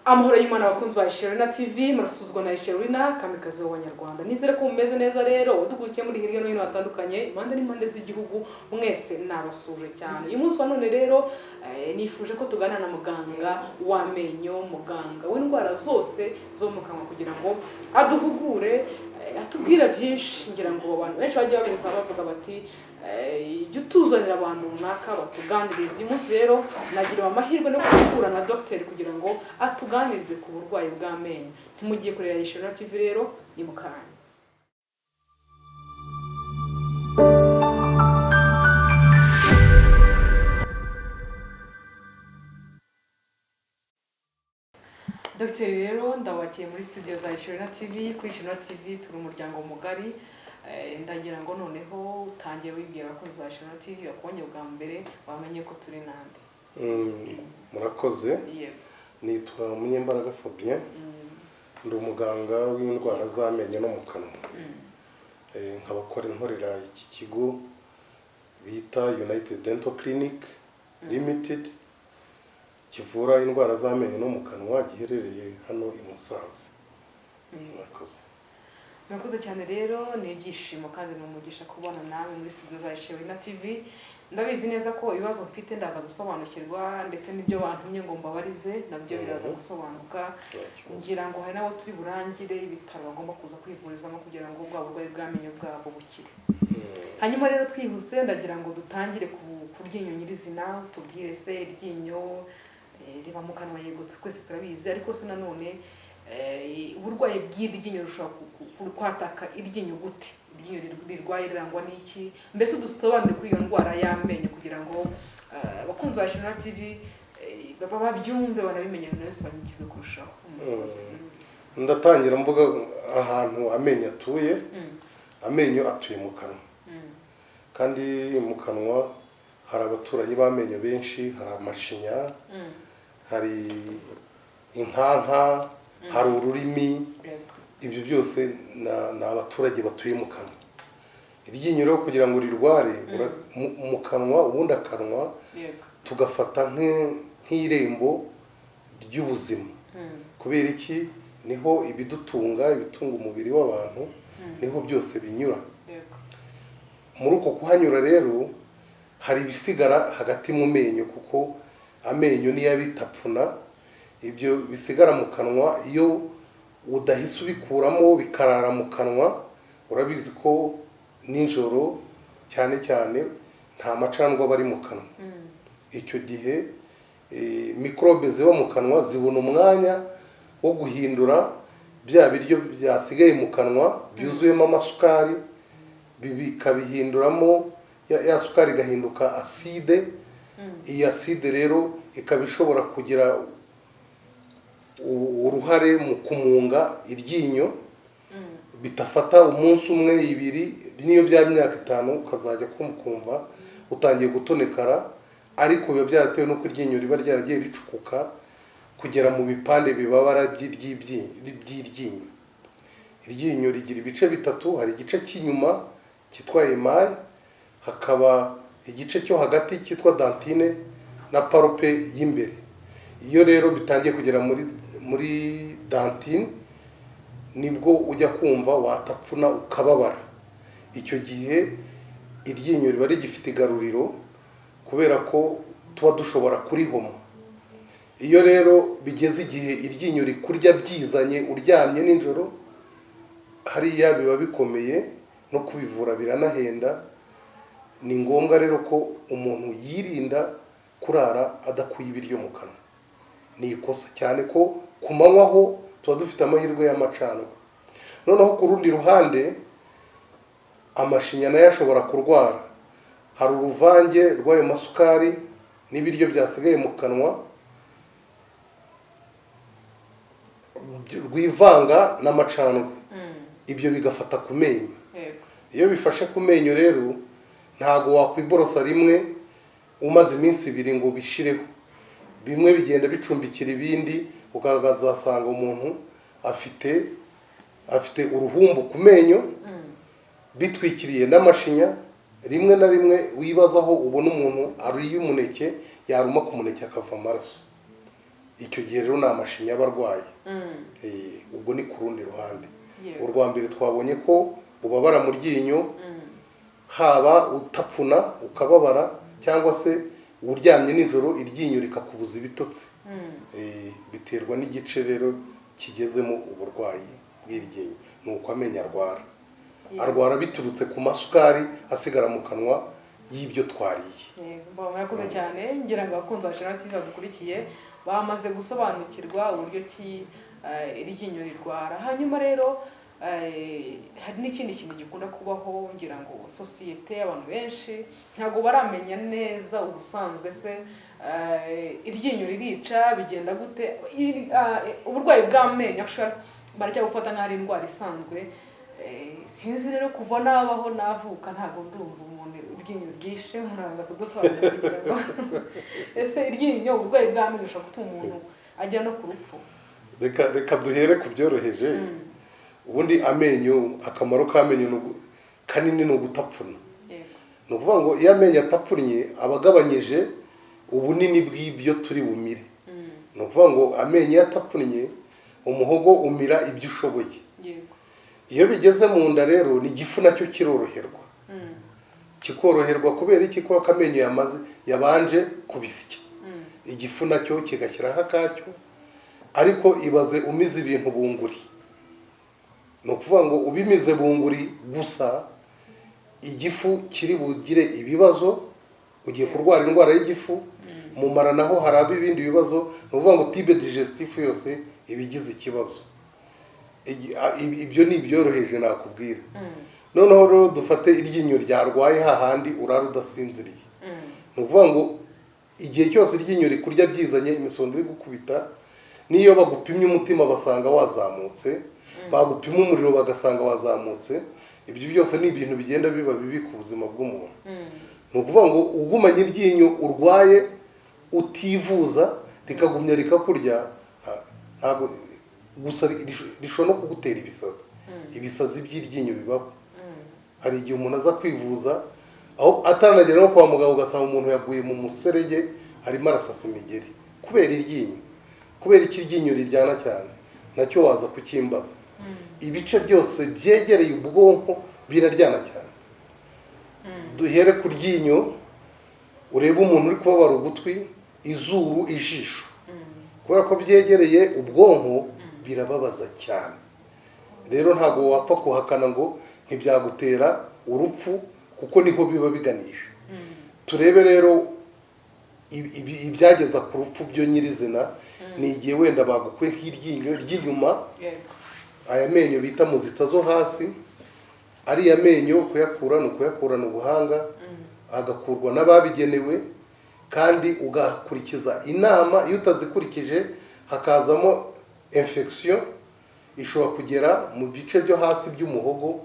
Amahoro y'Imana abakunzi ba Sherina TV murasuzwa na Sherina kamikazi w'Abanyarwanda. Nizere ko mumeze neza rero udugukiye muri hirya no hino hatandukanye impande n'impande z'igihugu mwese nabasuje cyane. Uyu munsi wa none rero nifuje ko tugana na muganga w'amenyo, muganga w'indwara zose zo mu kanwa kugira ngo aduhugure atubwira byinshi. Ngira ngo abantu benshi bagiye babiza bavuga bati jya utuzanira abantu runaka batuganiriza. Uyu munsi rero nagiriwe amahirwe no guhura na dogiteri kugira ngo atuganirize ku burwayi bw'amenyo. Ntimugiye kureba Sherina TV rero ni mukanya. Dogiteri rero ndabakiye muri studio za Sherina TV. Kuri Sherina TV turi umuryango mugari. Ndagira ngo noneho utangiye wibwira abakunzi ba Sherina TV bakubonye bwa mbere bamenye ko turi nande. Murakoze. Nitwa Munyembaraga Fabien. Ndi umuganga w'indwara z'amenyo no mu kanwa. Nkabakora inkorera iki kigo bita United Dental Clinic Limited kivura indwara z'amenyo no mu kanwa giherereye hano i Musanze. Murakoze. Murakoze cyane rero ni ibyishimo kandi n'umugisha kubona nawe muri studio za Sherina TV. Ndabizi neza ko ibibazo mfite ndaza gusobanukirwa ndetse n'ibyo bantumye ngo mbabarize nabyo biraza gusobanuka. Ngira ngo hari nabo turi burangire ibitaro bagomba kuza kwivurizamo kugira ngo bwa burwayi bw'amenyo bwabo bukire. Hanyuma rero twihuse ndagira ngo dutangire ku ryinyo nyirizina. Tubwire se iryinyo riba mu kanwa, yego twese turabizi, ariko se nanone uburwayi bw'iryinyo rushobora kwataka iryinyo gute? Iryinyo rirwaye rirangwa n'iki? Mbese udusobanure kuri iyo ndwara y'amenyo kugira ngo abakunzi ba Sherina TV babyumve banabimenye neza banyikirwe kurushaho. Ndatangira mvuga ahantu amenyo atuye. Amenyo atuye mu kanwa, kandi mu kanwa hari abaturanyi b'amenyo benshi. Hari amashinya, hari inkanka, hari ururimi. Ibyo byose ni abaturage batuye mu kanwa. Iryinyo rero kugira ngo rirware mu kanwa, ubundi akanwa tugafata nk'irembo ry'ubuzima. Kubera iki? Niho ibidutunga, ibitunga umubiri w'abantu, niho byose binyura. Muri uko kuhanyura rero hari ibisigara hagati mu menyo, kuko amenyo niyo abitapfuna. Ibyo bisigara mu kanwa iyo udahise ubikuramo bikarara mu kanwa, urabizi ko nijoro cyane cyane nta macandwa bari mu kanwa. Icyo gihe mikorobe ziba mu kanwa zibona umwanya wo guhindura bya biryo byasigaye mu kanwa byuzuyemo amasukari, bikabihinduramo ya sukari igahinduka aside. Iyi aside rero ikaba ishobora kugira uruhare mu kumunga iryinyo. Bitafata umunsi umwe ibiri, niyo bya myaka 5 ukazajya kumva utangiye gutonekara, ariko biba byaratewe no iryinyo riba ryaragiye ricukuka kugera mu bipande bibabara by'iryinyo. Iryinyo rigira ibice bitatu. Hari igice cy'inyuma cyitwa email, hakaba igice cyo hagati cyitwa dentine na parupe y'imbere. Iyo rero bitangiye kugera muri dentine nibwo ujya kumva watapfuna ukababara. Icyo gihe iryinyo riba rigifite igaruriro, kubera ko tuba dushobora kurihoma. Iyo rero bigeze igihe iryinyo rikurya byizanye uryamye nijoro, hariya biba bikomeye, no kubivura biranahenda. Ni ngombwa rero ko umuntu yirinda kurara adakuye ibiryo mu kanwa. Ni ikosa cyane ko ku manywa ho tuba dufite amahirwe y'amacandwa. Noneho ku rundi ruhande amashinya nayo ashobora kurwara. Hari uruvange rw'ayo masukari n'ibiryo byasigaye mu kanwa rwivanga n'amacandwa. Ibyo bigafata ku menyo. Iyo bifashe ku menyo rero ntago wakwiborosa rimwe umaze iminsi 2 ngo bishireho. Bimwe bigenda bicumbikira ibindi, ukazasanga umuntu afite uruhumbu ku menyo bitwikiriye n'amashinya. Rimwe na rimwe wibazaho ubona umuntu ariye umuneke, yaruma ku muneke akava amaraso. icyo gihe rero ni amashinya aba arwaye. Ubwo ni ku rundi ruhande. Urwa mbere twabonye ko ubabara mu ryinyo, haba utapfuna ukababara cyangwa se uryamye nijoro iryinyo rikakubuza ibitotsi. Biterwa n'igice rero kigezemo uburwayi bw'iryinyo. Ni uko amenyo arwara biturutse ku masukari asigara mu kanwa y'ibyo twariye. Murakoze cyane, ngira ngo abakunzi ba Channel TV badukurikiye bamaze gusobanukirwa uburyo ki iryinyo rirwara. Hanyuma rero hari n'ikindi kintu gikunda kubaho, ngira ngo sosiyete abantu benshi ntabwo baramenya neza ubusanzwe se iryinyo ririca bigenda gute. Uburwayi bw'amenyo barajya gufata nk'aho ari indwara isanzwe. Sinzi rero kuva nabaho navuka ntabwo ndumva umuntu iryinyo ryishe. Muraza kudusobanurira kugira ngo ese iryinyo uburwayi bw'amenyo ushobora gutuma umuntu ajya no ku rupfu? Reka duhere ku byoroheje. Ubundi amenyo, akamaro k'amenyo kanini ni ugutapfuna. Ni ukuvuga ngo iyo amenyo atapfunnye aba agabanyije ubunini bw'ibyo turi bumire. Ni ukuvuga ngo amenyo iyo atapfunnye umuhogo umira ibyo ushoboye. Iyo bigeze mu nda rero n'igifu nacyo kiroroherwa. Kikoroherwa kubera iki? Ko amenyo yabanje kubisya. Igifu nacyo kigashyiraho akacyo. Ariko ibaze umize ibintu bunguri. Ni ukuvuga ngo ubimize bunguri gusa igifu kiri bugire ibibazo, ugiye kurwara indwara y'igifu. Mu mara naho haraba ibindi bibazo. Ni ukuvuga ngo tibe digestif yose ibigize ikibazo. Ibyo ni ibyoroheje nakubwira. Noneho rero dufate iryinyo ryarwaye hahandi urara udasinziriye. Ni ukuvuga ngo igihe cyose iryinyo rikurya byizanye imisonga iri gukubita, niyo bagupimye umutima basanga wazamutse, bagupima umuriro bagasanga wazamutse, ibyo byose ni ibintu bigenda biba bibi ku buzima bw'umuntu. Ni ukuvuga ngo ugumanye iryinyo urwaye utivuza rikagumya rikakurya, ntabwo gusa rishobora no kugutera ibisazi. Ibisazi by'iryinyo bibaho. Hari igihe umuntu aza kwivuza aho ataranagera no kwa muganga ugasanga umuntu yaguye mu muserege arimo arasasa imigeri kubera iryinyo. Kubera iki iryinyo riryana cyane nacyo waza kukimbaza. Ibice byose byegereye ubwonko biraryana cyane. Duhere ku ryinyo, urebe umuntu uri kubabara ugutwi, izuru, ijisho. Kubera ko byegereye ubwonko birababaza cyane. Rero ntabwo wapfa kuhakana ngo ntibyagutera urupfu kuko niho biba biganisha. Turebe rero ibyageza ku rupfu byo nyirizina. Ni igihe wenda bagukuye nk'iryinyo ry'inyuma, aya menyo bita muzitsa zo hasi. Ariya menyo kuyakura ni ukuyakurana ubuhanga, agakurwa n'ababigenewe kandi ugakurikiza inama. Iyo utazikurikije hakazamo infection ishobora kugera mu bice byo hasi by'umuhogo.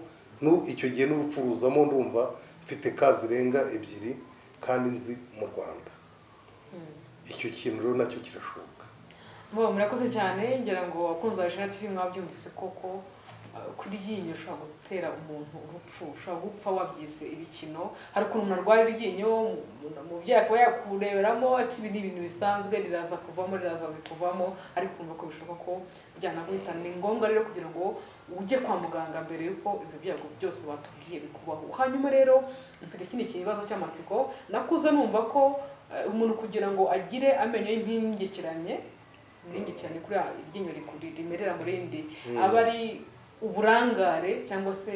Icyo gihe n'urupfu ruzamo. Ndumva mfite ka zirenga 2 kandi nzi mu Rwanda. Icyo kintu rero nacyo kirashoboka. Murakoze cyane, ngira ngo abakunzi ba Channel TV mwabyumvise koko kuri iryinyo ushobora gutera umuntu urupfu, ushobora gupfa wabyise ibikino. Hari ukuntu umuntu arwaye iryinyo umubyeyi akaba yakureberamo ati ibi ni ibintu bisanzwe, riraza kuvamo, ariko kumva ko bishoboka ko byanaguhitana. Ni ngombwa rero kugira ngo ujye kwa muganga mbere yuko ibyo byago byose batubwiye bikubaho. Hanyuma rero mfite ikindi kibazo cy'amatsiko. Nakuze numva ko umuntu kugira ngo agire amenyo y'impingikirane kuri iryinyo rimerera mu rindi aba ari uburangare cyangwa se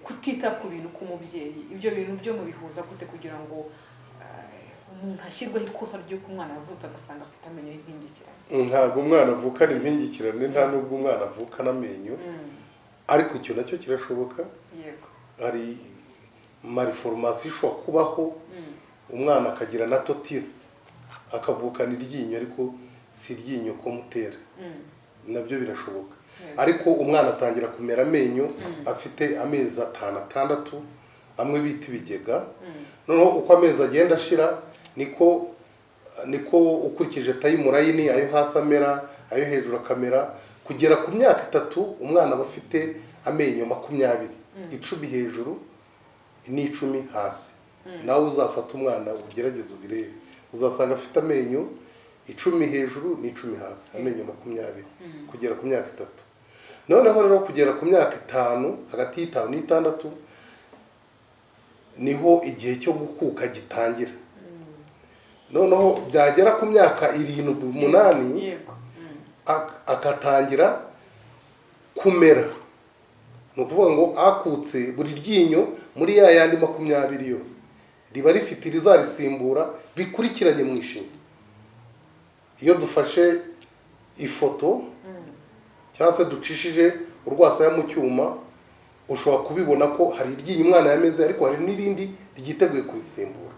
kutita ku bintu k'umubyeyi. Ibyo bintu byo mubihuza gute kugira ngo umuntu ashyirweho ikosa ry'uko umwana yavutse agasanga afite amenyo y'impingikirane? Ntabwo umwana avukana impingikirane, nta nubwo umwana avukana amenyo. Ariko icyo nacyo kirashoboka. Hari malformation ishobora kubaho, umwana akagira na totire akavukana iryinyo ariko si iryinyo komutera. Nabyo birashoboka. Ariko umwana atangira kumera amenyo afite amezi 5-6, amwe bita ibigega. Noneho uko amezi agenda ashira niko ukurikije time-line, ayo hasi amera, ayo hejuru akamera, kugera ku myaka 3 umwana aba afite amenyo 20, 10 hejuru n'10 hasi. Nawe uzafata umwana ugerageze ubirebe, uzasanga afite amenyo 10 hejuru n'10 hasi, amenyo 20 kugera ku myaka 3. Noneho rero kugera ku myaka 5, hagati y'5 n'6 niho igihe cyo gukuka gitangira. Noneho byagera ku myaka 7-8 akatangira kumera. Ni ukuvuga ngo akutse buri ryinyo muri ya yandi 20 yose riba rifite irizarisimbura bikurikiranye mu ishinya. Iyo dufashe ifoto cyangwa se ducishije urwasaya mu cyuma, ushobora kubibona ko hari iryinyo umwana yameze ariko hari n'irindi ryiteguye kurisimbura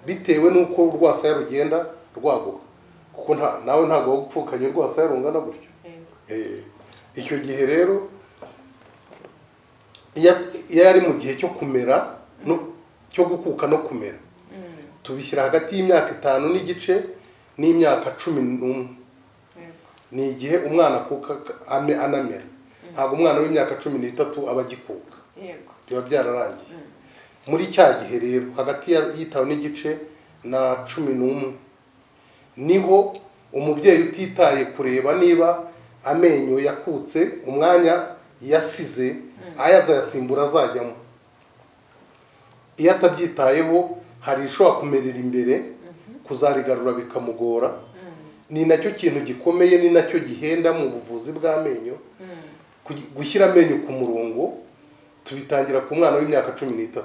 bitewe n'uko urwasaya rugenda rwaguka, kuko nawe ntabwo wagupfukanye urwasaya rungana gutyo. Icyo gihe rero iyo ari mu gihe cyo kumera cyo gukuka no kumera, tubishyira hagati y'imyaka 5 n'igice n'imyaka 11. Ni igihe umwana akuka anamera. Ntabwo umwana w'imyaka 13 aba agikuka, biba byararangiye. Muri cya gihe rero hagati y'itanu n'igice na 11 niho umubyeyi utitaye kureba niba amenyo yakutse umwanya yasize ayazayasimbura azajyamo. Iyo atabyitayeho hari ishobora kumerera imbere, kuzarigarura bikamugora. Ni nacyo kintu gikomeye, ni nacyo gihenda mu buvuzi bw'amenyo. Gushyira amenyo ku murongo tubitangira ku mwana w'imyaka 13,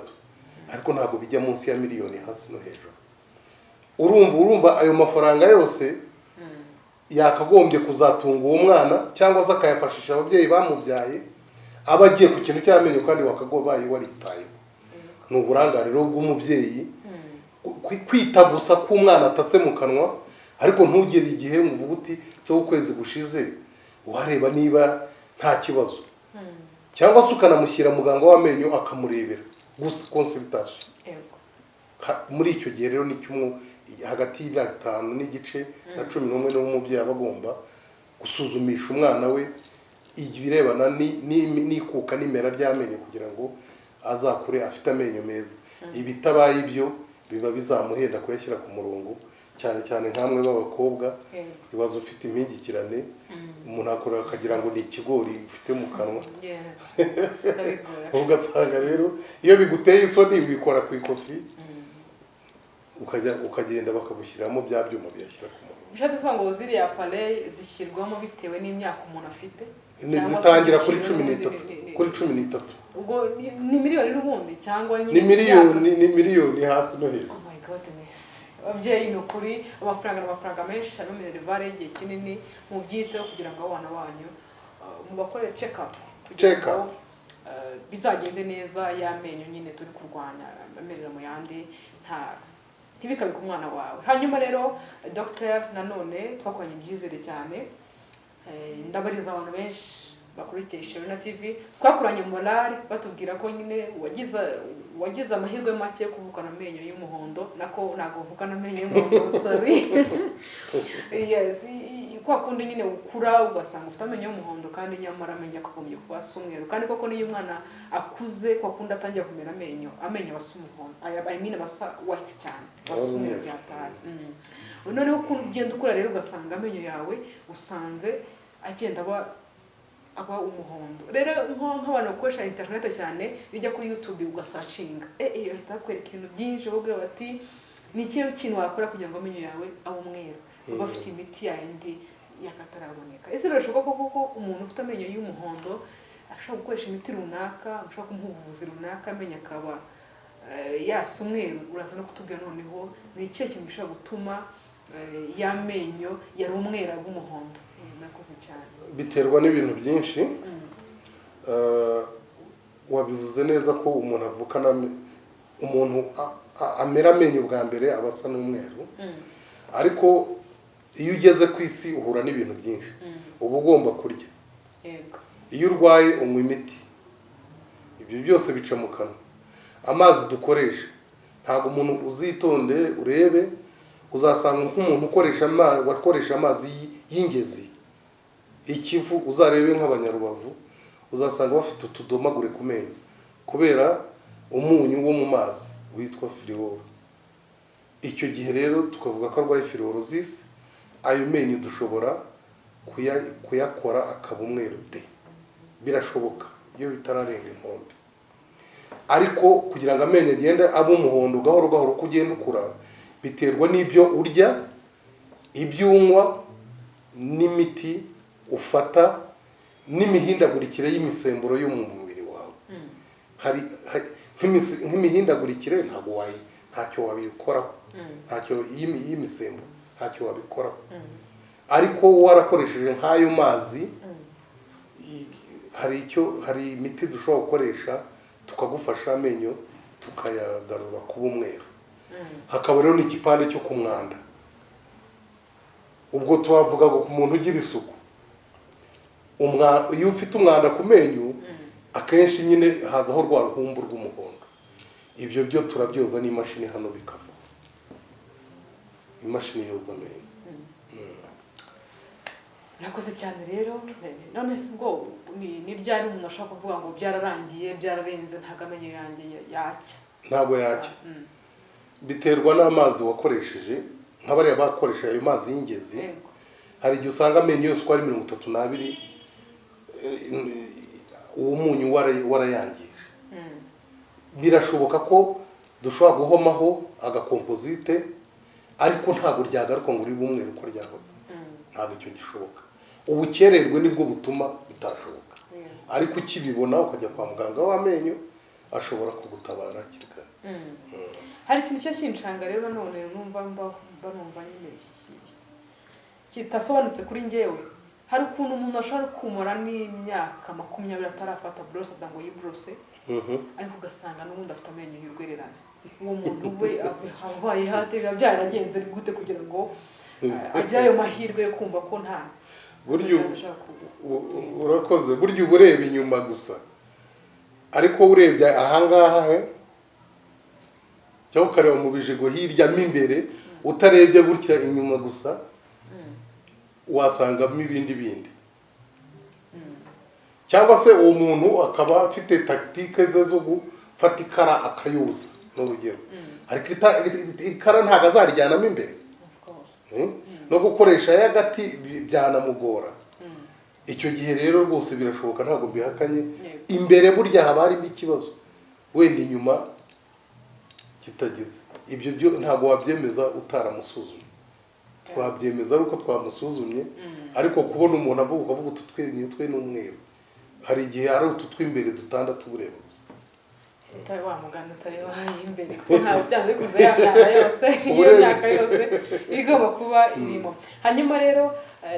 ariko ntabwo bijya munsi ya miliyoni hasi no hejuru. Urumva ayo mafaranga yose yakagombye kuzatunga uwo mwana cyangwa se akayafashisha ababyeyi bamubyaye, aba agiye ku kintu cy'amenyo kandi wakagobaye waritayeho. Ni uburangariro bw'umubyeyi kwita gusa ko umwana atatse mu kanwa, ariko ntugere igihe muvuga uti se ukwezi gushize uhareba niba nta kibazo, cyangwa se ukanamushyira muganga w'amenyo akamurebera gusa consultation. Muri icyo gihe rero ni cyumwe hagati y'imyaka 5 n'igice na 11 n'umubyeyi aba agomba gusuzumisha umwana we ibirebana n'ikuka n'imera ry'amenyo kugira ngo azakure afite amenyo meza. Ibitabaye ibyo biba bizamuhenda kuyashyira ku murongo, cyane cyane nkamwe b'abakobwa ibibazo ufite impingikirane, umuntu akora akagira ngo ni ikigori ufite mu kanwa. Ugasanga rero iyo biguteye isoni wikora ku ikofi ukagenda bakabushyiramo bya byuma byashyira ku murongo. Bishatse kuvuga ngo ziriya appareil zishyirwamo bitewe n'imyaka umuntu afite, zitangira kuri 13. Ubwo ni miliyoni n'ubundi cyangwa ni miliyoni hasi no hejuru. Oh my goodness. Ababyeyi ni ukuri amafaranga menshi ari muri revare y'igihe kinini mu byiteho kugira ngo abana banyu mubakorere check up kugira ngo bizagende neza y'amenyo nyine turi kurwanya amerera mu yandi ntibikabe ku mwana wawe. Hanyuma rero Dr. nanone twakoranye ibyizere cyane, ndabariza abantu benshi bakurikiye Sherina TV, twakuranye morale batubwira ko nyine wagize amahirwe make yo kuvukana amenyo y'umuhondo, nako ntago mvukana amenyo y'umuhondo sorry. Yes, kwa kundi nyine ukura ugasanga ufite amenyo y'umuhondo kandi nyamara amenyo akagombye kuba asa umweru, kandi koko niyo umwana akuze kwa kundi atangira kumera amenyo basa umuhondo, I mean basa white cyane, basa umweru byatari. Noneho ugenda ukura rero ugasanga amenyo yawe usanze agenda aba umuhondo. Rero nk'abantu bakoresha internet cyane bijya kuri YouTube ugasacinga bahita bakwereka ibintu byinshi, bavuga bati ni ikihe kintu wakora kugira ngo amenyo yawe abe umweru, bafite imiti yindi yakataraboneka. Ese birashoboka koko umuntu ufite amenyo y'umuhondo ashobora gukoresha imiti runaka, ashobora kumuha ubuvuzi runaka amenyo akaba yasa umweru? Uraza no kutubwira noneho ni ikihe kintu gishobora gutuma y'amenyo yari umweru bw'umuhondo. Nakoze cyane. Biterwa n'ibintu byinshi. Wabivuze neza ko umuntu avukana umuntu amera amenyo bwa mbere abasa n'umweru, ariko iyo ugeze ku isi uhura n'ibintu byinshi. Uba ugomba kurya, iyo urwaye unywa imiti, ibyo byose bica mu kanwa. Amazi dukoresha, ntabwo umuntu uzitonde urebe uzasanga nk'umuntu wakoresha amazi y'ingezi Ikivu, uzarebe nk'abanyarubavu uzasanga bafite utudomagure ku menyo kubera umunyu wo mu mazi witwa fluor. Icyo gihe rero tukavuga ko arwaye fluorosis, ayo menyo dushobora kuyakora akaba umweru de, birashoboka iyo bitararenga inkombe. Ariko kugira ngo amenyo agende aba umuhondo gahoro gahoro uko ugenda ukura, biterwa n'ibyo urya, ibyo unywa, n'imiti ufata, n'imihindagurikire y'imisemburo yo mu mubiri wawe. Hari nk'imihindagurikire ntacyo wabikoraho, ntacyo y'imisemburo ntacyo wabikoraho. Ariko warakoresheje nk'ayo mazi, hari imiti dushobora gukoresha tukagufasha amenyo tukayagarura kuba umweru. Hakaba rero n'igipande cyo ku mwanda. Ubwo tuwavuga ngo ku muntu ugira isuku, iyo ufite umwanda ku menyo akenshi nyine hazaho rwa ruhumbu rw'umuhondo. Ibyo byo turabyoza n'imashini hano bikava, imashini yoza amenyo. Nakoze cyane rero, none se ubwo ni ryari umuntu ashaka kuvuga ngo byararangiye byararenze ntago amenyo yanjye yacya? Ntago yacya. Biterwa n'amazi wakoresheje. Nk'abariya bakoresha ayo mazi y'ingezi, hari igihe usanga amenyo yose uko ari 32 uwo munyu warayangije. Birashoboka ko dushobora guhomaho agakomposite, ariko ntago ryagaruka ngo ribe umweru uko ryahoze. Ntabwo icyo gishoboka. Ubukererwe nibwo butuma bitashoboka. Ariko ukibibona ukajya kwa muganga w'amenyo ashobora kugutabara kikara. Hari ikintu cyashinshanga rero none numva nyine kitasobanutse kuri njyewe. Hari ukuntu umuntu ashobora kumara n'imyaka 20 atarafata brosse ngo yibrose, ariko ugasanga n'ubundi afite amenyo y'urwererane. Uwo muntu we abaye hate byaragenze gute kugira ngo agira ayo mahirwe yo kumva ko nta buryo urakoze, buryo ureba inyuma gusa, ariko urebye ahangaha cyangwa ukareba mu bijigo hirya mo imbere, utarebye gutya inyuma gusa wasangamo ibindi bindi. Cyangwa se uwo muntu akaba afite tactique ze zo gufata ikara akayoza n'urugero, ariko ikara ntago azarijyanamo imbere, no gukoresha y'agati byanamugora. Icyo gihe rero rwose birashoboka, ntago bihakanye. Imbere burya haba harimo ikibazo, wenda inyuma kitagize. Ibyo byo ntago wabyemeza utaramusuzumye. Twabyemeza ariko twamusuzumye, ariko kubona umuntu avuga ukavuga ututwenyo twe n'umweru, hari igihe ari ututwimbere dutandatu bureba gusa. Utari wa muganda utari imbere, kuko ntawe byanze bikunze yamyaka yose, iyo myaka yose igomba kuba irimo. Hanyuma rero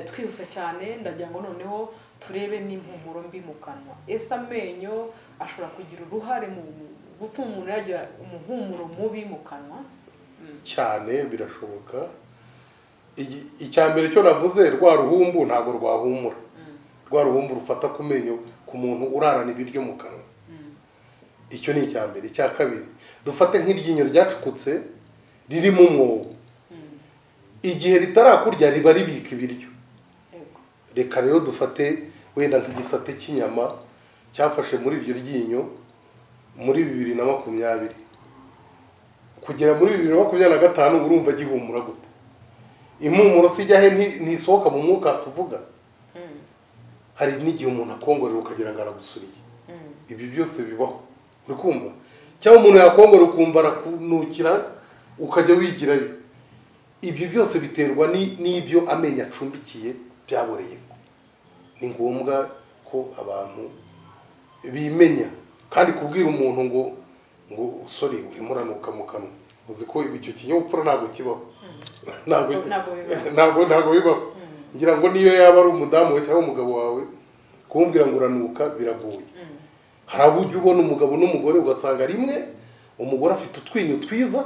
twihuse cyane, ndagira ngo noneho turebe n'impumuro mbi mu kanwa. Ese amenyo ashobora kugira uruhare mu gutuma umuntu yagira umuhumuro mubi mu kanwa? Cyane birashoboka. Icyambere cyo navuze, rwa ruhumbu ntago rwahumura. Rwa ruhumbu rufata ku menyo ku muntu urarana ibiryo mu kanwa. Icyo ni icyambere. Icya kabiri, dufate nk'iryinyo ryacukutse ririmo umwobo. Igihe ritarakurya riba ribika ibiryo. Reka rero dufate wenda nk'igisate cy'inyama cyafashe muri iryo ryinyo muri 2020 kugera muri 2025, urumva gihumura gute? Impumuro sijya he ntisohoka mu mwuka tuvuga. Hari n'igihe umuntu akongorera ukagira ngo aragusuriye. Ibi byose bibaho, uri kumva? Cyangwa umuntu yakongorera ukumva arakunukira ukajya wigirayo. Ibyo byose biterwa n'ibyo amenyo acumbikiye byaboreye. Ni ngombwa ko abantu bimenya, kandi kubwira umuntu ngo sorry urimo uranuka mu kanwa, uzi ko icyo kinyabupfura ntabwo kibaho. Ntabwo bibaho. Ngira ngo niyo yaba ari umudamu we cyangwa umugabo wawe, kumbwira ngo uranuka biragoye. Hari abujya ubona umugabo n'umugore ugasanga rimwe umugore afite utwinyo twiza,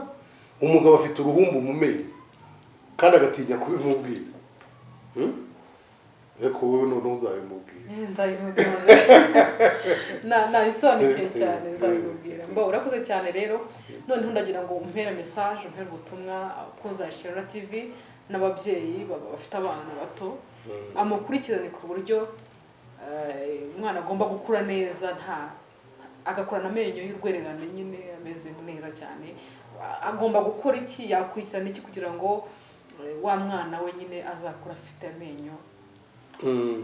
umugabo afite uruhumbu mu menyo, kandi agatinya kubimubwira. Eko wowe none uzabimubwira. Nzabimubwira. Isobanukiye cyane, nzabimubwira. Ngo urakoze cyane rero, noneho ndagira ngo umpere message, umpere ubutumwa kunza Shira TV n'ababyeyi bafite abana bato, amukurikirane ku buryo umwana agomba gukura neza, agakurana amenyo y'urwererane nyine ameze neza cyane. Agomba gukora iki, yakurikirana iki kugira ngo wa mwana we nyine azakura afite amenyo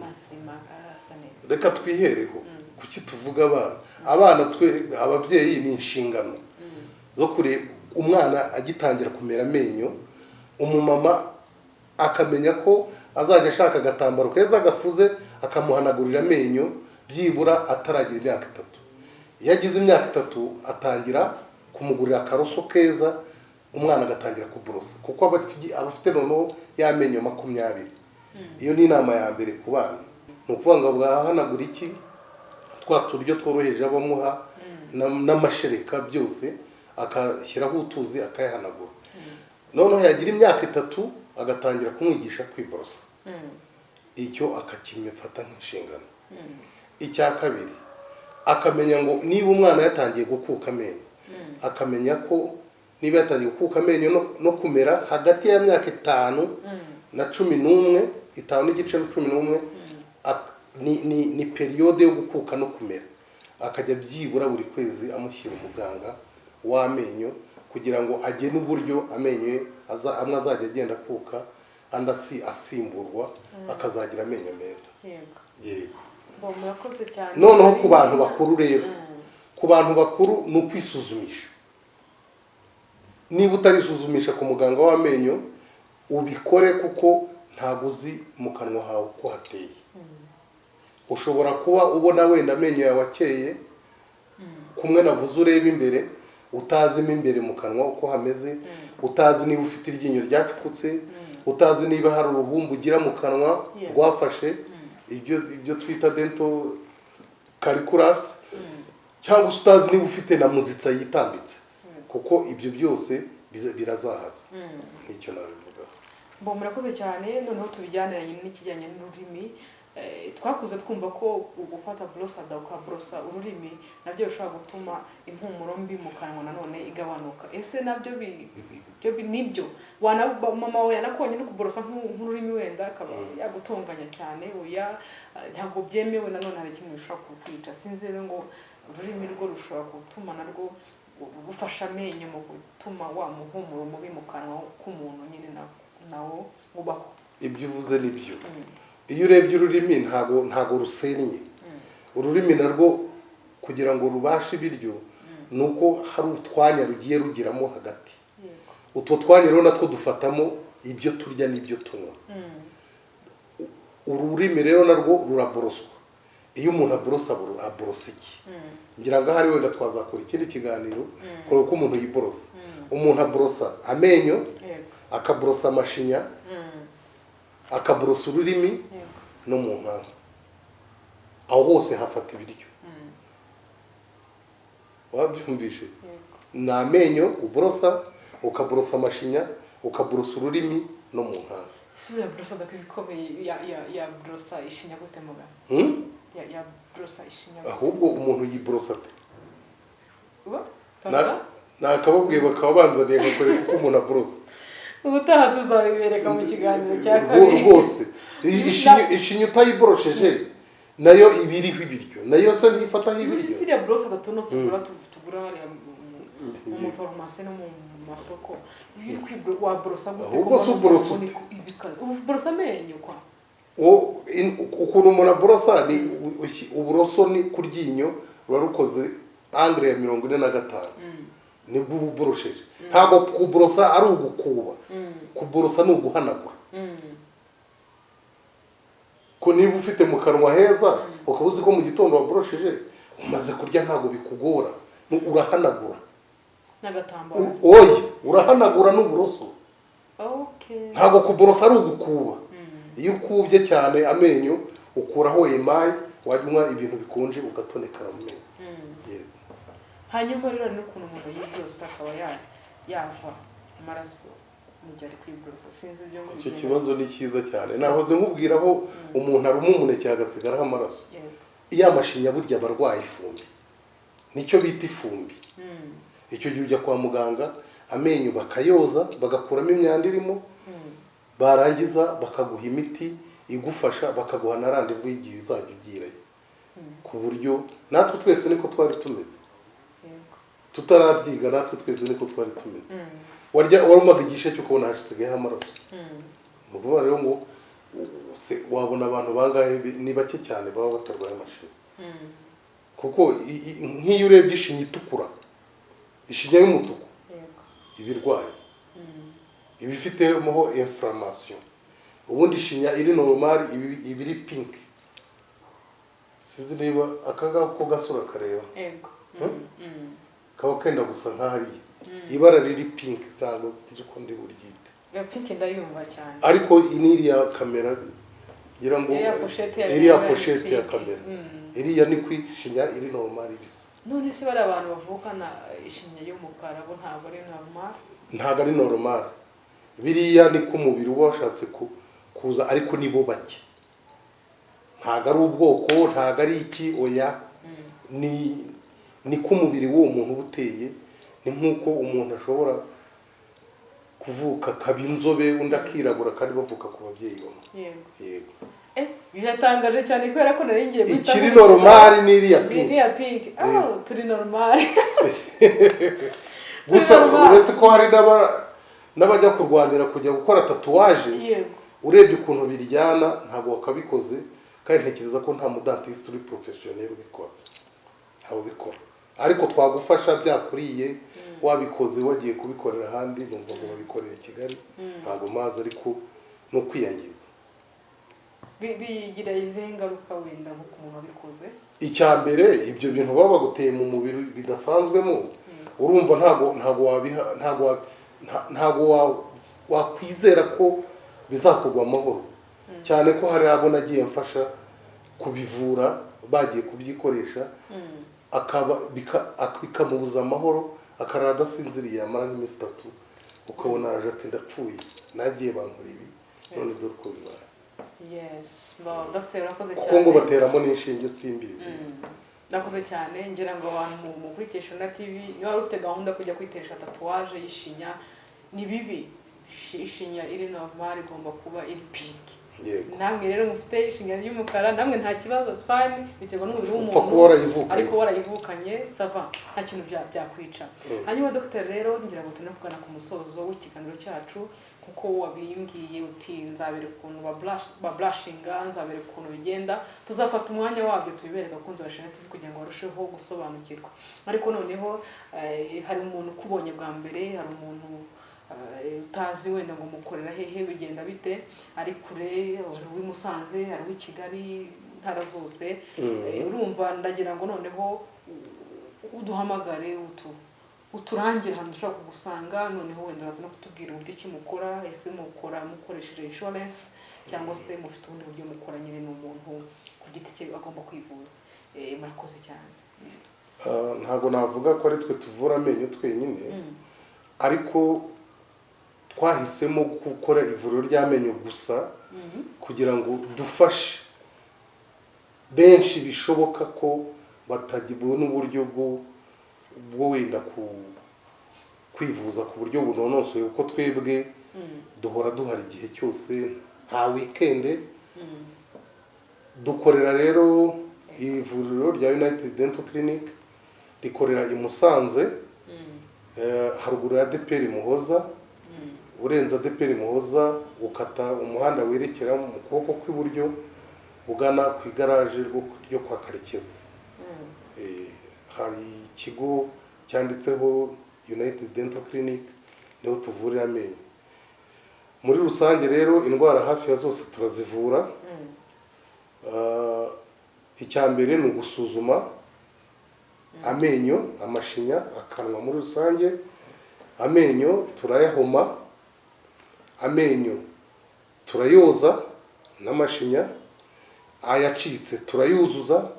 mazima arasa neza. Reka twihereho kuki tuvuga abana twe ababyeyi ni inshingano zo kure umwana agitangira kumera amenyo, umumama akamenya ko azajya ashaka agatambaro keza gafuze akamuhanagurira amenyo byibura ataragira imyaka 3. Iyo agize imyaka 3 atangira kumugurira akaroso keza, umwana agatangira kuborosa kuko abafite noneho y'amenyo 20. Iyo ni inama ya mbere ku bana. Ni ukuvuga ngo bwahanagura iki twa turyo tworoheje abamuha n'amashereka byose akashyiraho utuzi akayahanagura. Noneho yagira imyaka 3 agatangira kumwigisha kwiborosa. Icyo akakimefata nk'inshingano. Icya kabiri akamenya ngo niba umwana yatangiye gukuka amenyo, akamenya ko niba yatangiye gukuka amenyo no kumera hagati ya myaka 5 na 11, 5 n'igice na 11, ni periode yo gukuka no kumera. Akajya byibura buri kwezi amushyira umuganga w'amenyo kugira ngo agene uburyo amenyo amwe azajya agenda kuka andi asimburwa akazagira amenyo meza. Yego. Murakoze cyane. Noneho ku bantu bakuru rero, ku bantu bakuru ni ukwisuzumisha. Niba utarisuzumisha ku muganga w'amenyo ubikore kuko ntabwo uzi mu kanwa hawe ko hateye. Ushobora kuba ubona wenda amenyo yawe akeye kumwe navuze ureba imbere utazimo imbere mu kanwa uko hameze, utazi niba ufite iryinyo ryacukutse, utazi niba hari uruhumbu ugira mu kanwa rwafashe, ibyo twita dental calculus, cyangwa utazi niba ufite na muzitsa yitambitse kuko ibyo byose birazahaza. Nicyo nabivuga. Murakoze cyane. Noneho tubijyaniranye n'ikijyanye n'ururimi. Twakuze twumva ko gufata brosada ukabrosa ururimi nabyo bishobora gutuma impumuro mbi mu kanwa nanone igabanuka. Ese nabyo nibyo mama we yanakonye no kubrosa nk'ururimi wenda akaba yagutonganya cyane, oya ntabwo byemewe, nanone hari ikintu bishobora kukwica. Sinzi rero ngo ururimi rwo rushobora gutuma narwo gufasha amenyo mu gutuma wa muhumuro mubi mu kanwa k'umuntu nyine nawo ubaho. Ibyo uvuze nibyo. Iyo urebye ururimi ntago rusennye. Ururimi narwo kugira ngo rubashe ibiryo nuko hari utwanya rugiye rugiramo hagati. Utwo twanya rero natwo dufatamo ibyo turya n'ibyo tunywa. Ururimi rero narwo ruraboroswa. Iyo umuntu aborosa iki? Ngira ngo hari wenda twazakora ikindi kiganiro ko umuntu yiborosa. Umuntu aborosa amenyo, akaborosa amashinya, akaborosa ururimi no mu nkanwa. Aho hose hafata ibiryo. Wabyumvishe? Ni amenyo uborosa, ukaborosa amashinya, ukaborosa ururimi no mu nkanwa. Sura brosa dakikomeye ya brosa ishinya gute muganga? Ya brosa ishinya. Ahubwo umuntu yiborosa ate? Uba? Nakababwiye bakabanzaniye gakore kuko umuntu aborosa. Ubutaha tuzabibereka mu kiganiro cya kabiri. Rwose. Ishinya utayiborosheje nayo ibiriho ibiryo. Nayo se ntifataho ibiryo. Siriya brosa datuno tugura mu farumasi no mu masoko. Wa brosa gute? Ahubwo si uborosa. Uborosa amenyo kwa? Ukuntu umuntu aborosa ni uburoso ni ku ryinyo ruba rukoze angle ya 45. Nibwo uborosheje. Ntabwo kuborosa ari ugukuba. Kuborosa ni uguhanagura. Ko niba ufite mu kanwa heza ukabuze ko mu gitondo waborosheje umaze kurya ntabwo bikugora, urahanagura n'agatambaro. Oye, urahanagura n'uburoso. Okay. Ntabwo kuborosa ari ugukuba. Iyo ukubye cyane amenyo ukuraho emayi, wajywa ibintu bikonje ugatoneka mu menyo. Hanyuma rero n'ukuntu umuntu yiborosa akaba yava amaraso mu gihe ari kwiborosa. Sinzi ibyo ngo icyo kibazo ni cyiza cyane. Nahoze nkubwiraho umuntu aruma umuneke agasigaraho amaraso. Iyo amashinya burya abarwaye ifumbi. Nicyo bita ifumbi. Icyo gihe ujya kwa muganga amenyo bakayoza bagakuramo imyanda irimo, barangiza bakaguha imiti igufasha, bakaguha na randevu y'igihe uzajya ugirayo. Ku buryo natwe twese niko twari tumeze. Tutarabyiga natwe twese niko twari tumeze. warumaga igishe cyo kubona hasigayeho amaraso. Mu kuvuga rero ngo wabona abantu bangahe ni bake cyane baba batarwaye amashinya. Kuko nk'iyo urebye ishinya itukura, ishinya y'umutuku ibirwaye, iba ifitemo inflammation. Ubundi ishinya iri normal ibiri pink. Sinzi niba akanga ko gasura kareba. Yego. Kaba kenda gusa nk'ahari. Ibara riri pink sango sinzi ko ndi buryite. Ya pink ndayumva cyane. Ariko iniriya kamera gira ngo iriya pochette ya kamera. Iriya ni kwishinya iri normal ibisa. None se bari abantu bavukana ishinya y'umukara bo ntabwo ari normal? Ntabwo ari normal. Biriya ni ko umubiri uba washatse kuza ariko nibo bake. Ntabwo ari ubwoko, ntabwo ari iki oya. Ni ko umubiri w'uwo muntu ubuteye. Ni nk'uko umuntu ashobora kuvuka kaba inzobe undi akirabura kandi bavuka ku babyeyi bamwe. Yego. Biratangaje cyane kubera ko nari ngiye guhita ikiri normal ni iriya pink. Iriya pink. Turi normal. Gusa uretse ko hari n'abajya kurwanira kujya gukora tatuwaje. Yego. Urebye ukuntu biryana ntabwo wakabikoze kandi ntekereza ko nta mudantiste uri professionnel ubikora. Abo bikora. Ariko twagufasha byakuriye wabikoze wagiye kubikorera ahandi numva ngo babikoreye Kigali ntabwo mazi ariko no kwiyangiza. Bigira izihe ngaruka wenda nko ku muntu wabikoze? Icya mbere ibyo bintu baba baguteye mu mubiri bidasanzwemo urumva ntabwo wakwizera ko bizakugwa amahoro cyane ko hari abo nagiye mfasha kubivura bagiye kubyikoresha bikamubuza amahoro akarara adasinziriye amara nk'iminsi 3 ukabona araje ati ndapfuye nagiye bankora ibi none dore uko bibaye. Yes, Dr. Urakoze cyane. Kuko ngo bateramo n'inshinge simbizi. Nakoze cyane ngira ngo abantu mu kurikesha na TV iyo ufite gahunda kujya kwitesha tatuwaje y'ishinya ni bibi. Ishinya iri normal igomba kuba iri pink. Namwe rero mufite ishinya y'umukara namwe nta kibazo fine biterwa n'umubiri w'umuntu ariko warayivukanye sava nta kintu byakwica. Hanyuma Dr. rero ngira ngo tune kugana ku musozo w'ikiganiro cyacu kuko wabimbwiye uti nzabere ukuntu ba blushinga nzabere ukuntu bigenda tuzafata umwanya wabyo tubibereka kunze bashana TV kugira ngo barusheho gusobanukirwa. Ariko noneho hari umuntu kubonye bwa mbere hari umuntu utazi wenda ngo mukorera hehe bigenda bite ari kure ari Musanze ari Kigali ntara zose urumva ndagira ngo noneho uduhamagare uturangira hano dushaka kugusanga noneho wenda baza no kutubwira uburyo ki mukora ese mukoresheje insurance cyangwa se mufite ubundi buryo mukora nyine n'umuntu ku giti cye agomba kwivuza. Murakoze cyane. Ntago navuga ko ari twe tuvura amenyo twenyine ariko twahisemo gukora ivuriro ry'amenyo gusa kugira ngo dufashe benshi bishoboka ko batagibona uburyo bwo wenda kwivuza ku buryo bunonosoye kuko twebwe duhora duhari igihe cyose nta weekend dukorera rero ivuriro rya United Dental Clinic rikorera i Musanze haruguru ya DPR Muhoza urenza DPR Muhoza ukata umuhanda werekera mu kuboko kw'iburyo ugana ku igaraje ryo kwa Karekezi. Hari ikigo cyanditseho United Dental Clinic niho tuvurira amenyo. Muri rusange rero indwara hafi ya zose turazivura. Icyambere ni ugusuzuma amenyo, amashinya, akanwa muri rusange. Amenyo turayahoma, amenyo turayoza n'amashinya, ayacitse turayuzuza,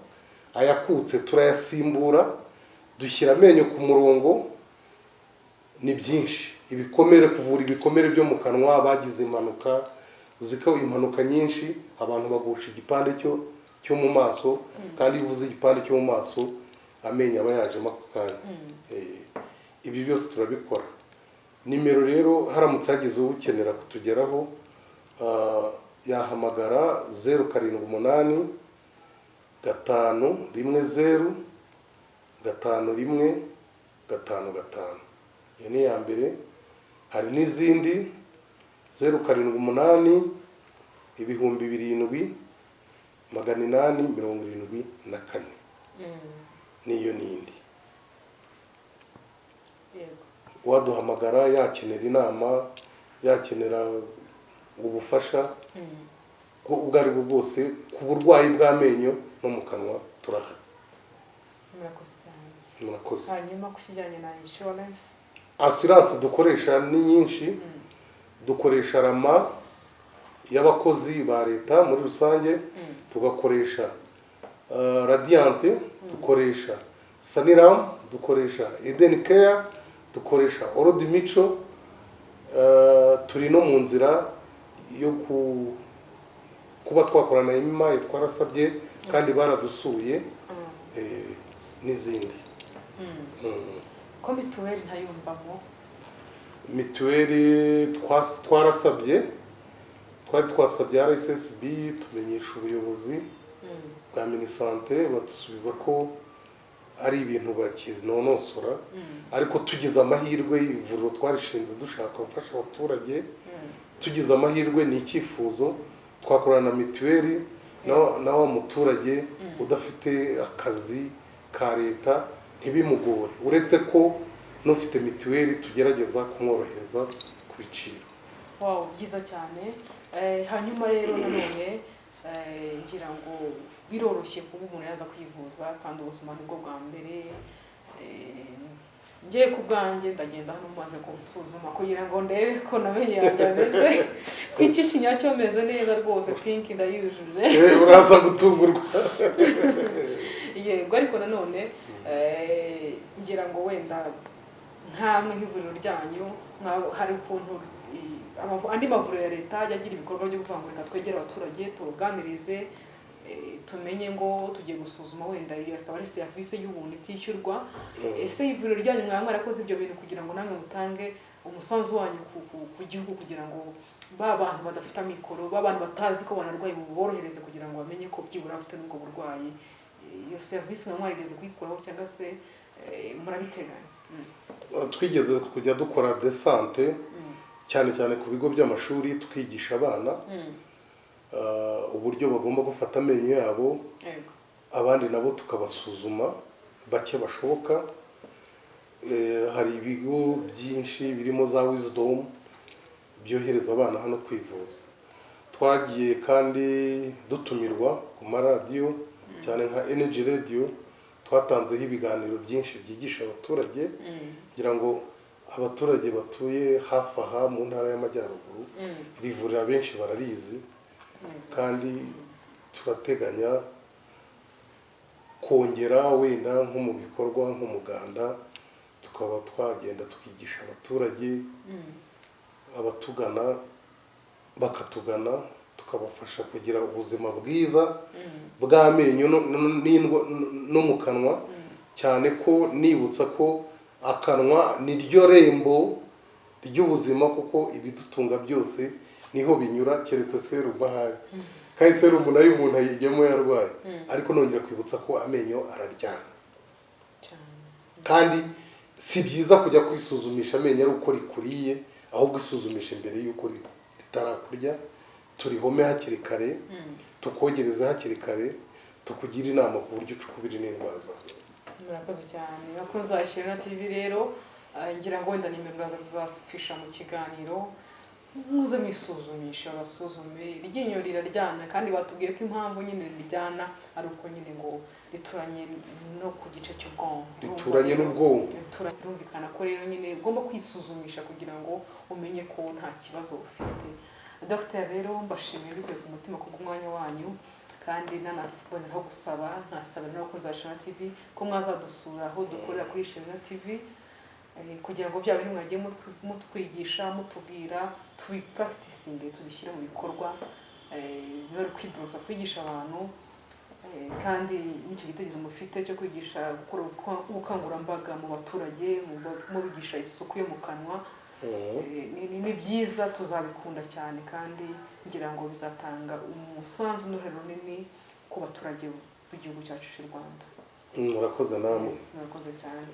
ayakutse turayasimbura, dushyira amenyo ku murongo. Ni byinshi ibikomere, kuvura ibikomere byo mu kanwa bagize impanuka, uziko impanuka nyinshi abantu bagusha igipande cyo mu maso kandi uvuze igipande cyo mu maso amenyo aba yajemo ako kanya. Ibi byose turabikora. Nimero rero haramutse hagize ukenera kutugeraho yahamagara 078 510 515 5. Ni ya mbere hari n'izindi 078 ibihumbi 7,874 niyo nindi. Waduhamagara yakenera inama, yakenera ubufasha ubwo ari bwo bwose ku burwayi bw'amenyo no mu kanwa turahari. Murakoze cyane. Murakoze. Hanyuma ku kijyanye na insurance, assurance dukoresha ni nyinshi. Dukoresha rama y'abakozi ba leta muri rusange, tugakoresha Radiant, dukoresha Sanlam, dukoresha Eden Care, dukoresha Orodi Mico. Turi no mu nzira yo kuba twakorana imima twarasabye kandi baradusuye n'izindi. ko mituweli ntayumvamo. Mituweli twari twasabye RSSB, tumenyesha ubuyobozi bwa Minisante, badusubiza ko ari ibintu bakinonosora, ariko tugize amahirwe ivuriro twarishinze dushaka gufasha abaturage, tugize amahirwe ni icyifuzo twakorana na mituweli na wa muturage udafite akazi ka leta ntibimugore, uretse ko n'ufite mituweli tugerageza kumworohereza ku biciro. Wow, byiza cyane. Hanyuma rero nanone ngira ngo biroroshye kuba umuntu yaza kwivuza kandi ubuzima nibwo bwa mbere. Ngiye ku bwanjye ndagenda hano maze kunsuzuma kugira ngo ndebe ko namenye yanjye ameze ko ikishinya cyo meze neza rwose, pink ndayujuje. Uraza gutungurwa. Yego, ariko nanone ngira ngo wenda nkamwe nk'ivuriro ryanyu hari ukuntu andi mavuriro ya leta yagira ibikorwa byo gukangurira twegera abaturage, turuganirize, tumenye ngo tugiye gusuzuma wenda akaba ari serivisi y'ubuntu itishyurwa. Ese ivuriro ryanyu mwarakoze ibyo bintu kugira ngo namwe mutange umusanzu wanyu ku gihugu kugira ngo ba bantu badafite amikoro, ba bantu batazi ko banarwaye borohereze kugira ngo bamenye ko byibura bafite n'ubwo burwayi? Iyo serivisi mwarigeze kuyikuraho cyangwa se murabiteganya? Twigeze kujya dukora desante cyane cyane ku bigo by'amashuri, tukigisha abana uburyo bagomba gufata amenyo yabo, abandi nabo tukabasuzuma bake bashoboka. Hari ibigo byinshi birimo za Wisdom byohereza abana hano kwivuza. Twagiye kandi dutumirwa ku maradiyo cyane nka Energy Radio, twatanzeho ibiganiro byinshi byigisha abaturage kugira ngo abaturage batuye hafi aha mu ntara y'Amajyaruguru rivurira benshi bararizi, kandi turateganya kongera wenda nko mu bikorwa nk'umuganda tukaba twagenda tukigisha abaturage, abatugana bakatugana tukabafasha kugira ubuzima bwiza bw'amenyo no mu kanwa, cyane ko nibutsa ko akanwa ni ryo rembo ry'ubuzima, kuko ibidutunga byose niho binyura keretse serumu ahari, kandi serumu nayo umuntu ayigemo yarwaye. Ariko nongera kwibutsa ko amenyo araryana, kandi si byiza kujya kwisuzumisha amenyo ari uko rikuriye, ahubwo isuzumisha imbere y'uko ritarakurya. Turihome hakiri kare, tukogereza hakiri kare, tukugira inama ku buryo ucukubira n'indwara zawe. Murakoze cyane. Bakunze ba Shirena TV rero, ngira ngo wenda nimero uraza kuzasifisha mu kiganiro, muze mwisuzumisha, basuzume. Iryinyo riraryana kandi batubwiye ko impamvu nyine riryana ari uko nyine ngo rituranye no ku gice cy'ubwonko, rituranye n'ubwonko. Birumvikana ko rero nyine ugomba kwisuzumisha kugira ngo umenye ko nta kibazo ufite. Dr. rero mbashimiye bikuye ku mutima kubw'umwanya wanyu, kandi nanasaboneraho gusaba nkasabira n'abakunzi ba Shirena TV ko mwazadusura aho dukorera kuri Shirena TV, kugira ngo bya bintu mwagiye mutwigisha mutubwira tubipracticinge, tubishyire mu bikorwa, bari kwiborosa twigisha abantu, kandi n'icyo gitekerezo mufite cyo kwigisha gukora ubukangurambaga mu baturage, mubigisha isuku yo mu kanwa, ni byiza, tuzabikunda cyane, kandi ngira ngo bizatanga umusanzu n'uruhare runini ku baturage b'igihugu cyacu cy'u Rwanda. Murakoze namwe. Murakoze cyane.